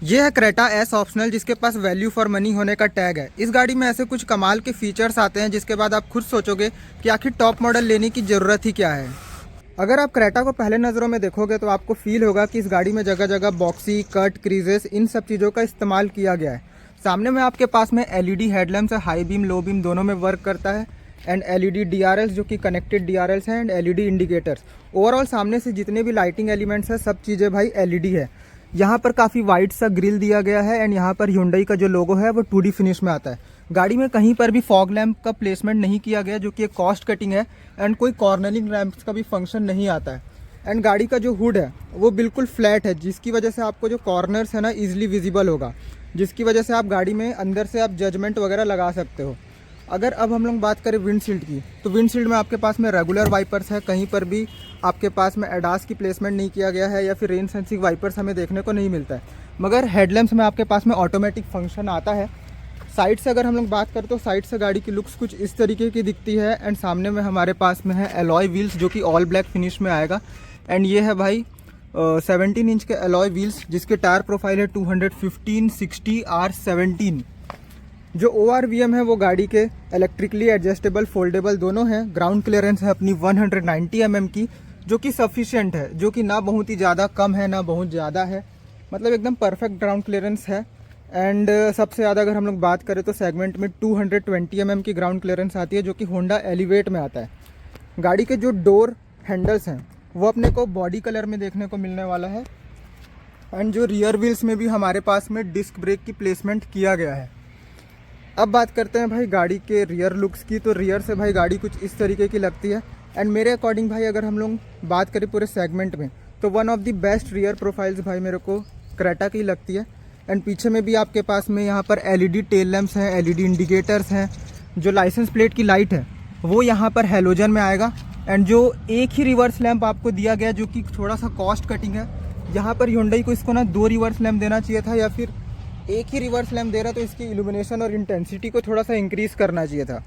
ये है Creta S optional, जिसके पास वैल्यू फॉर मनी होने का टैग है। इस गाड़ी में ऐसे कुछ कमाल के फीचर्स आते हैं जिसके बाद आप खुद सोचोगे कि आखिर टॉप मॉडल लेने की ज़रूरत ही क्या है। अगर आप क्रेटा को पहले नज़रों में देखोगे तो आपको फील होगा कि इस गाड़ी में जगह जगह बॉक्सी, कट, क्रीजेस, इन सब चीज़ों का इस्तेमाल किया गया है। सामने में आपके पास में एलईडी हेडलैम्प्स है, हाई बीम लो बीम दोनों में वर्क करता है, एंड एलईडी डीआरएल्स जो कि कनेक्टेड डीआरएल्स हैं, एंड एलईडी इंडिकेटर्स। ओवरऑल सामने से जितने भी लाइटिंग एलिमेंट्स हैं सब चीज़ें भाई एलईडी है। यहाँ पर काफ़ी वाइड सा ग्रिल दिया गया है, एंड यहाँ पर Hyundai का जो लोगो है वो 2D फिनिश में आता है। गाड़ी में कहीं पर भी फॉग लैम्प का प्लेसमेंट नहीं किया गया, जो कि एक कॉस्ट कटिंग है, एंड कोई कॉर्नरिंग लैम्प्स का भी फंक्शन नहीं आता है। एंड गाड़ी का जो हुड है वो बिल्कुल फ्लैट है, जिसकी वजह से आपको जो कॉर्नर्स है ना ईजिली विजिबल होगा, जिसकी वजह से आप गाड़ी में अंदर से आप जजमेंट वगैरह लगा सकते हो। अगर अब हम लोग बात करें विंडशील्ड की, तो विंडशील्ड में आपके पास में रेगुलर वाइपर्स है, कहीं पर भी आपके पास में एडास की प्लेसमेंट नहीं किया गया है, या फिर रेन सेंसिंग वाइपर्स हमें देखने को नहीं मिलता है। मगर हेडलैम्प्स में आपके पास में ऑटोमेटिक फंक्शन आता है। साइड से अगर हम लोग बात करें तो साइड से गाड़ी की लुक्स कुछ इस तरीके की दिखती है, एंड सामने में हमारे पास में है एलॉय व्हील्स जो कि ऑल ब्लैक फिनिश में आएगा। एंड ये है भाई 17 इंच के एलॉय व्हील्स, जिसके टायर प्रोफाइल है 215/60R17। जो ORVM है वो गाड़ी के इलेक्ट्रिकली एडजस्टेबल फोल्डेबल दोनों हैं। ग्राउंड क्लियरेंस है अपनी 190 mm की, जो कि सफिशिएंट है, जो कि ना बहुत ही ज़्यादा कम है ना बहुत ज़्यादा है, मतलब एकदम परफेक्ट ग्राउंड क्लियरेंस है। एंड सबसे ज़्यादा अगर हम लोग बात करें तो सेगमेंट में 220 mm की ग्राउंड क्लियरेंस आती है, जो कि होंडा एलिवेट में आता है। गाड़ी के जो डोर हैंडल्स हैं वो अपने को बॉडी कलर में देखने को मिलने वाला है, एंड जो रियर व्हील्स में भी हमारे पास में डिस्क ब्रेक की प्लेसमेंट किया गया है। अब बात करते हैं भाई गाड़ी के रियर लुक्स की, तो रियर से भाई गाड़ी कुछ इस तरीके की लगती है। एंड मेरे अकॉर्डिंग भाई अगर हम लोग बात करें पूरे सेगमेंट में, तो one of the best rear profiles भाई मेरे को क्रेटा की लगती है। एंड पीछे में भी आपके पास में यहाँ पर एलईडी टेल लैम्प्स हैं, एलईडी इंडिकेटर्स हैं। जो लाइसेंस प्लेट की लाइट है वो यहाँ पर हेलोजन में आएगा, एंड जो एक ही रिवर्स लैम्प आपको दिया गया जो कि थोड़ा सा कॉस्ट कटिंग है। यहाँ पर Hyundai को इसको ना 2 रिवर्स लैम्प देना चाहिए था, या फिर एक ही रिवर्स लैम्प दे रहा तो इसकी इल्यूमिनेशन और इंटेंसिटी को थोड़ा सा इंक्रीज़ करना चाहिए था।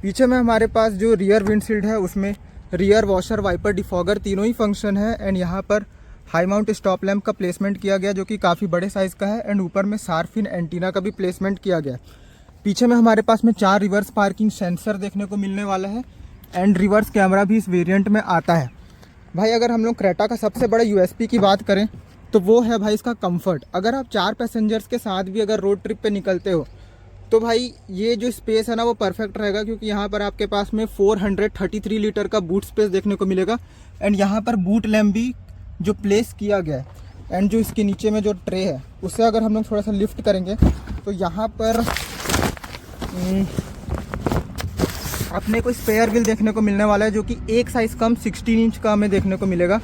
पीछे में हमारे पास जो रियर विंडशील्ड है उसमें रियर वॉशर, वाइपर, डिफॉगर तीनों ही फंक्शन है। एंड यहाँ पर हाई माउंट स्टॉप लैम्प का प्लेसमेंट किया गया, जो कि काफ़ी बड़े साइज़ का है, एंड ऊपर में शार्प-इन एंटीना का भी प्लेसमेंट किया गया। पीछे में हमारे पास में 4 रिवर्स पार्किंग सेंसर देखने को मिलने वाला है, एंड रिवर्स कैमरा भी इस वेरिएंट में आता है। भाई अगर हम लोग क्रेटा का सबसे बड़ा USP की बात करें तो वो है भाई इसका कंफर्ट। अगर आप 4 पैसेंजर्स के साथ भी अगर रोड ट्रिप पे निकलते हो तो भाई ये जो स्पेस है ना वो परफेक्ट रहेगा, क्योंकि यहाँ पर आपके पास में 433 लीटर का बूट स्पेस देखने को मिलेगा। एंड यहाँ पर बूट लैम्प भी जो प्लेस किया गया है, एंड जो इसके नीचे में जो ट्रे है उससे अगर हम लोग थोड़ा सा लिफ्ट करेंगे तो यहाँ पर अपने को स्पेयर व्हील देखने को मिलने वाला है, जो कि एक साइज़ कम 16 इंच का हमें देखने को मिलेगा।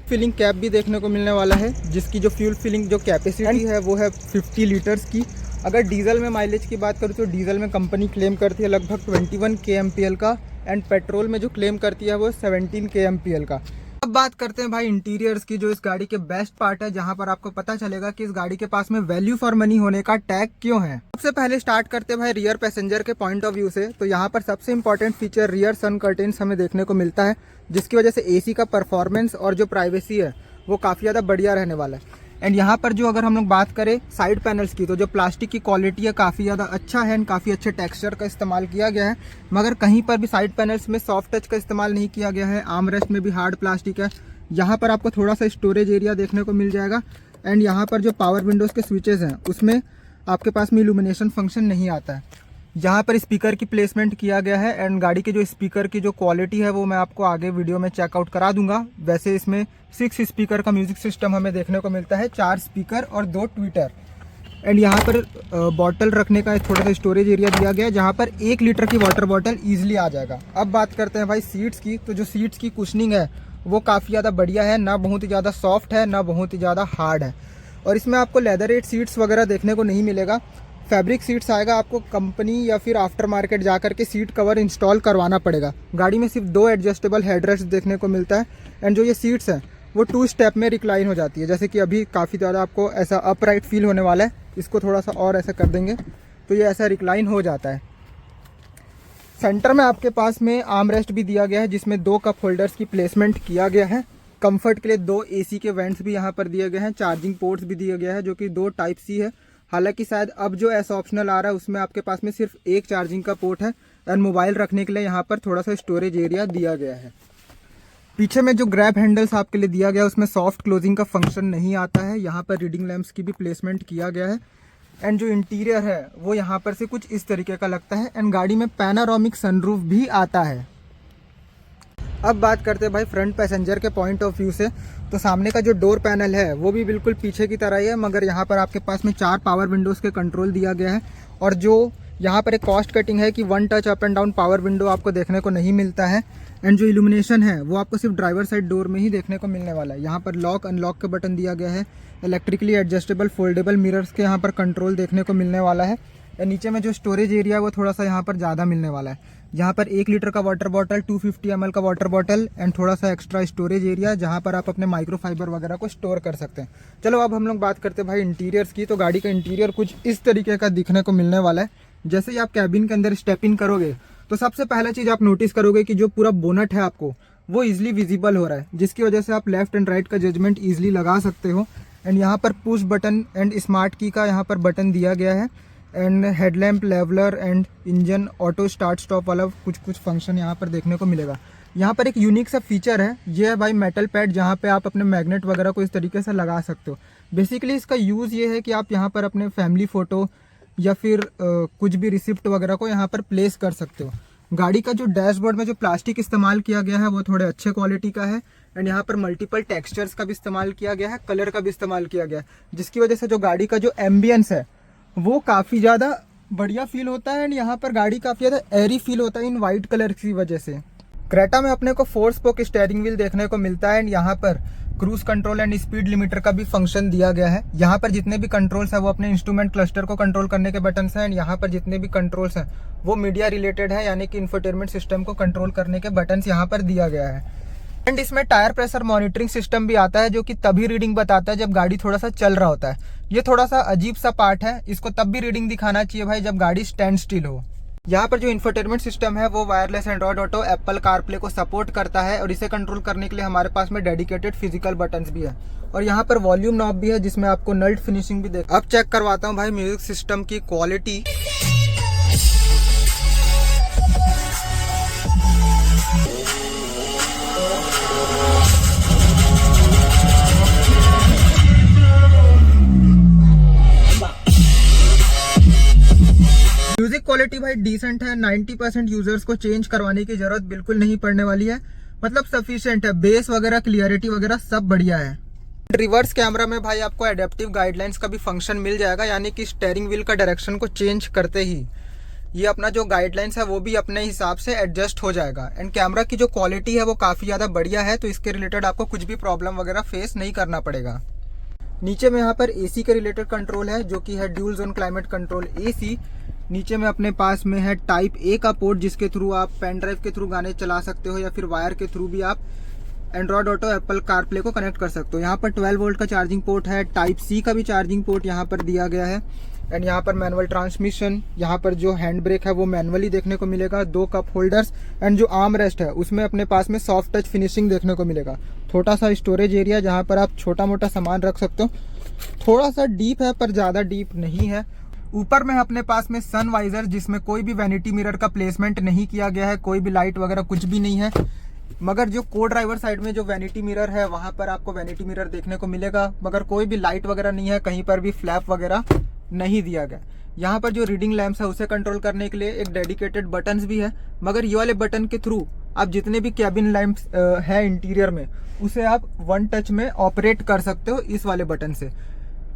फिलिंग कैप भी देखने को मिलने वाला है, जिसकी जो फ्यूल फिलिंग जो कैपेसिटी है वो है 50 लीटर्स की। अगर डीजल में माइलेज की बात करूँ तो डीजल में कंपनी क्लेम करती है लगभग 21 kmpl का, एंड पेट्रोल में जो क्लेम करती है वो 17 kmpl का। अब बात करते हैं भाई इंटीरियर्स की, जो इस गाड़ी के बेस्ट पार्ट है, जहां पर आपको पता चलेगा कि इस गाड़ी के पास में वैल्यू फॉर मनी होने का टैग क्यों है। सबसे पहले स्टार्ट करते हैं भाई रियर पैसेंजर के पॉइंट ऑफ व्यू से। तो यहाँ पर सबसे इंपॉर्टेंट फीचर रियर सन कर्टेन्स हमें देखने को मिलता है, जिसकी वजह से AC का परफॉर्मेंस और जो प्राइवेसी है वो काफ़ी ज़्यादा बढ़िया रहने वाला है। एंड यहाँ पर जो अगर हम लोग बात करें साइड पैनल्स की, तो जो प्लास्टिक की क्वालिटी है काफ़ी ज़्यादा अच्छा है, एंड काफ़ी अच्छे टेक्सचर का इस्तेमाल किया गया है। मगर कहीं पर भी साइड पैनल्स में सॉफ्ट टच का इस्तेमाल नहीं किया गया है। आर्म रेस्ट में भी हार्ड प्लास्टिक है। यहाँ पर आपको थोड़ा सा स्टोरेज एरिया देखने को मिल जाएगा। एंड यहाँ पर जो पावर विंडोज़ के स्विचेस हैं उसमें आपके पास में इल्यूमिनेशन फंक्शन नहीं आता है। यहाँ पर स्पीकर की प्लेसमेंट किया गया है, एंड गाड़ी के जो स्पीकर की जो क्वालिटी है वो मैं आपको आगे वीडियो में चेकआउट करा दूंगा। वैसे इसमें 6 स्पीकर का म्यूजिक सिस्टम हमें देखने को मिलता है, 4 स्पीकर और 2 ट्विटर। एंड यहाँ पर बॉटल रखने का थोड़ा सा स्टोरेज एरिया दिया गया है, जहाँ पर 1 लीटर की वाटर बॉटल ईजिली आ जाएगा। अब बात करते हैं भाई सीट्स की, तो जो सीट्स की कुशनिंग है वो काफ़ी ज़्यादा बढ़िया है, ना बहुत ही ज़्यादा सॉफ्ट है ना बहुत ही ज़्यादा हार्ड है। और इसमें आपको लेदर 8 सीट्स वगैरह देखने को नहीं मिलेगा, फैब्रिक सीट्स आएगा। आपको कंपनी या फिर आफ्टर मार्केट जा कर के सीट कवर इंस्टॉल करवाना पड़ेगा। गाड़ी में सिर्फ 2 एडजस्टेबल हेडरेस्ट देखने को मिलता है, एंड जो ये सीट्स हैं वो 2 स्टेप में रिक्लाइन हो जाती है, जैसे कि अभी काफ़ी ज़्यादा आपको ऐसा अपराइट फील होने वाला है। इसको थोड़ा सा और ऐसा कर देंगे तो ये ऐसा रिक्लाइन हो जाता है। सेंटर में आपके पास में आर्म रेस्ट भी दिया गया है, जिसमें 2 कप होल्डर्स की प्लेसमेंट किया गया है। कंफर्ट के लिए 2 AC के वेंट्स भी यहाँ पर दिए गए हैं, चार्जिंग पोर्ट्स भी दिया गया है जो कि 2 टाइप सी है। हालांकि शायद अब जो ऐसा ऑप्शनल आ रहा है उसमें आपके पास में सिर्फ एक चार्जिंग का पोर्ट है एंड मोबाइल रखने के लिए यहाँ पर थोड़ा सा स्टोरेज एरिया दिया गया है। पीछे में जो ग्रैब हैंडल्स आपके लिए दिया गया है उसमें सॉफ्ट क्लोजिंग का फंक्शन नहीं आता है। यहाँ पर रीडिंग लैंप्स की भी प्लेसमेंट किया गया है एंड जो इंटीरियर है वो यहाँ पर से कुछ इस तरीके का लगता है एंड गाड़ी में पैनारोमिक सनरूफ भी आता है। अब बात करते हैं भाई फ्रंट पैसेंजर के पॉइंट ऑफ व्यू से, तो सामने का जो डोर पैनल है वो भी बिल्कुल पीछे की तरह ही है, मगर यहाँ पर आपके पास में 4 पावर विंडोज़ के कंट्रोल दिया गया है। और जो यहाँ पर एक कॉस्ट कटिंग है कि 1 touch up and down power window आपको देखने को नहीं मिलता है एंड जो इल्यूमिनेशन है वो आपको सिर्फ ड्राइवर साइड डोर में ही देखने को मिलने वाला है। यहाँ पर लॉक अनलॉक का बटन दिया गया है, इलेक्ट्रिकली एडजस्टेबल फोल्डेबल मिरर्स के यहाँ पर कंट्रोल देखने को मिलने वाला है। नीचे में जो स्टोरेज एरिया है वो थोड़ा सा यहाँ पर ज़्यादा मिलने वाला है। यहाँ पर 1 लीटर का वाटर बॉटल, 250 ml का वाटर बॉटल एंड थोड़ा सा एक्स्ट्रा स्टोरेज एरिया जहाँ पर आप अपने माइक्रोफाइबर वगैरह को स्टोर कर सकते हैं। चलो अब हम लोग बात करते हैं भाई इंटीरियर्स की। तो गाड़ी का इंटीरियर कुछ इस तरीके का दिखने को मिलने वाला है। जैसे ही आप कैबिन के अंदर स्टेप इन करोगे तो सबसे पहला चीज़ आप नोटिस करोगे कि जो पूरा बोनट है आपको वो ईजिली विजिबल हो रहा है, जिसकी वजह से आप लेफ्ट एंड राइट का जजमेंट ईजिली लगा सकते हो। एंड यहाँ पर पुश बटन एंड स्मार्ट की का यहाँ पर बटन दिया गया है and headlamp, leveller and engine auto start stop वाला कुछ फंक्शन यहाँ पर देखने को मिलेगा। यहाँ पर एक यूनिक सा फीचर है, ये है भाई मेटल पैड, जहाँ पे आप अपने मैग्नेट वगैरह को इस तरीके से लगा सकते हो। बेसिकली इसका यूज़ ये है कि आप यहाँ पर अपने फैमिली फ़ोटो या फिर कुछ भी रिसिप्ट वगैरह को यहाँ पर प्लेस कर सकते हो। गाड़ी का जो डैशबोर्ड में जो प्लास्टिक इस्तेमाल किया गया है वो थोड़े अच्छे क्वालिटी का है एंड यहाँ पर मल्टीपल टेक्सचर्स का भी इस्तेमाल किया गया है, कलर का भी इस्तेमाल किया गया है, जिसकी वजह से जो गाड़ी का जो एम्बियंस है वो काफ़ी ज़्यादा बढ़िया फील होता है एंड यहाँ पर गाड़ी काफ़ी ज़्यादा एयरी फील होता है इन वाइट कलर की वजह से। क्रेटा में अपने को 4 स्पोक स्टीयरिंग व्हील देखने को मिलता है एंड यहाँ पर cruise control and speed limiter का भी फंक्शन दिया गया है। यहाँ पर जितने भी कंट्रोल्स है वो अपने इंस्ट्रूमेंट क्लस्टर को कंट्रोल करने के बटन्स हैं एंड यहाँ पर जितने भी कंट्रोल्स हैं वो मीडिया रिलेटेड है, यानी कि इंफोटेनमेंट सिस्टम को कंट्रोल करने के बटन्स यहाँ पर दिया गया है। एंड इसमें टायर प्रेशर मॉनिटरिंग सिस्टम भी आता है जो कि तभी रीडिंग बताता है जब गाड़ी थोड़ा सा चल रहा होता है। ये थोड़ा सा अजीब सा पार्ट है, इसको तब भी रीडिंग दिखाना चाहिए भाई जब गाड़ी स्टैंड स्टिल हो। यहाँ पर जो इंफोटेनमेंट सिस्टम है वो wireless Android auto, Apple CarPlay को सपोर्ट करता है और इसे कंट्रोल करने के लिए हमारे पास में डेडिकेटेड फिजिकल बटन्स भी है और यहाँ पर वॉल्यूम नॉब भी है जिसमें आपको नल्ट फिनिशिंग भी देख। अब चेक करवाता हूँ भाई म्यूजिक सिस्टम की क्वालिटी। म्यूजिक क्वालिटी भाई डिसेंट है, 90% यूजर्स को चेंज करवाने की जरूरत बिल्कुल नहीं पड़ने वाली है, मतलब सफिशिएंट है। बेस वगैरह, क्लियरिटी वगैरह सब बढ़िया है। रिवर्स कैमरा में भाई आपको एडेप्टिव गाइडलाइंस का भी फंक्शन मिल जाएगा, यानी कि स्टीयरिंग व्हील का डायरेक्शन को चेंज करते ही ये अपना जो गाइडलाइंस है वो भी अपने हिसाब से एडजस्ट हो जाएगा। एंड कैमरा की जो क्वालिटी है वो काफ़ी ज़्यादा बढ़िया है, तो इसके रिलेटेड आपको कुछ भी प्रॉब्लम वगैरह फेस नहीं करना पड़ेगा। नीचे में यहाँ पर एसी के रिलेटेड कंट्रोल है जो कि है dual zone climate control AC. नीचे में अपने पास में है टाइप ए का पोर्ट जिसके थ्रू आप पेन ड्राइव के थ्रू गाने चला सकते हो या फिर वायर के थ्रू भी आप एंड्रॉयड ऑटो, एप्पल कारप्ले को कनेक्ट कर सकते हो। यहाँ पर 12 वोल्ट का चार्जिंग पोर्ट है, टाइप सी का भी चार्जिंग पोर्ट यहाँ पर दिया गया है एंड यहाँ पर मैनुअल ट्रांसमिशन। यहाँ पर जो हैंड ब्रेक है वो मैनुअली देखने को मिलेगा, 2 कप होल्डर्स एंड जो आर्म रेस्ट है उसमें अपने पास में सॉफ्ट टच फिनिशिंग देखने को मिलेगा। छोटा सा स्टोरेज एरिया जहाँ पर आप छोटा मोटा सामान रख सकते हो, थोड़ा सा डीप है पर ज़्यादा डीप नहीं है। ऊपर में अपने पास में सन वाइजर जिसमें कोई भी वैनिटी मिरर का प्लेसमेंट नहीं किया गया है, कोई भी लाइट वगैरह कुछ भी नहीं है, मगर जो को ड्राइवर साइड में जो वैनिटी मिरर है वहां पर आपको वैनिटी मिरर देखने को मिलेगा, मगर कोई भी लाइट वगैरह नहीं है, कहीं पर भी फ्लैप वगैरह नहीं दिया गया। यहाँ पर जो रीडिंग लैंप्स है उसे कंट्रोल करने के लिए एक डेडिकेटेड बटन्स भी है, मगर ये वाले बटन के थ्रू आप जितने भी कैबिन लैंप्स है इंटीरियर में उसे आप 1 टच में ऑपरेट कर सकते हो इस वाले बटन से।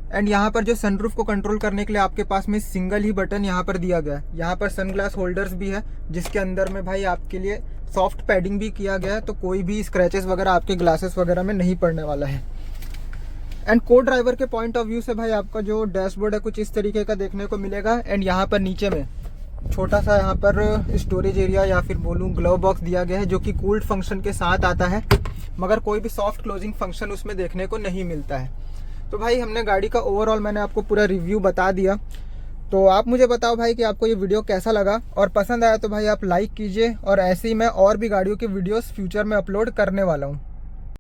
एंड यहाँ पर जो सनरूफ को कंट्रोल करने के लिए आपके पास में सिंगल ही बटन यहाँ पर दिया गया है। यहाँ पर सनग्लास होल्डर्स भी है जिसके अंदर में भाई आपके लिए सॉफ्ट पैडिंग भी किया गया है, तो कोई भी स्क्रैचेस वगैरह आपके ग्लासेस वगैरह में नहीं पड़ने वाला है। एंड को ड्राइवर के पॉइंट ऑफ व्यू से भाई आपका जो डैशबोर्ड है कुछ इस तरीके का देखने को मिलेगा एंड यहाँ पर नीचे में छोटा सा यहाँ पर स्टोरेज एरिया या फिर बोलूँ ग्लव बॉक्स दिया गया है जो कि कूल्ड फंक्शन के साथ आता है, मगर कोई भी सॉफ्ट क्लोजिंग फंक्शन उसमें देखने को नहीं मिलता है। तो भाई हमने गाड़ी का ओवरऑल मैंने आपको पूरा रिव्यू बता दिया, तो आप मुझे बताओ भाई कि आपको ये वीडियो कैसा लगा, और पसंद आया तो भाई आप लाइक कीजिए, और ऐसे ही मैं और भी गाड़ियों के वीडियोस फ्यूचर में अपलोड करने वाला हूँ।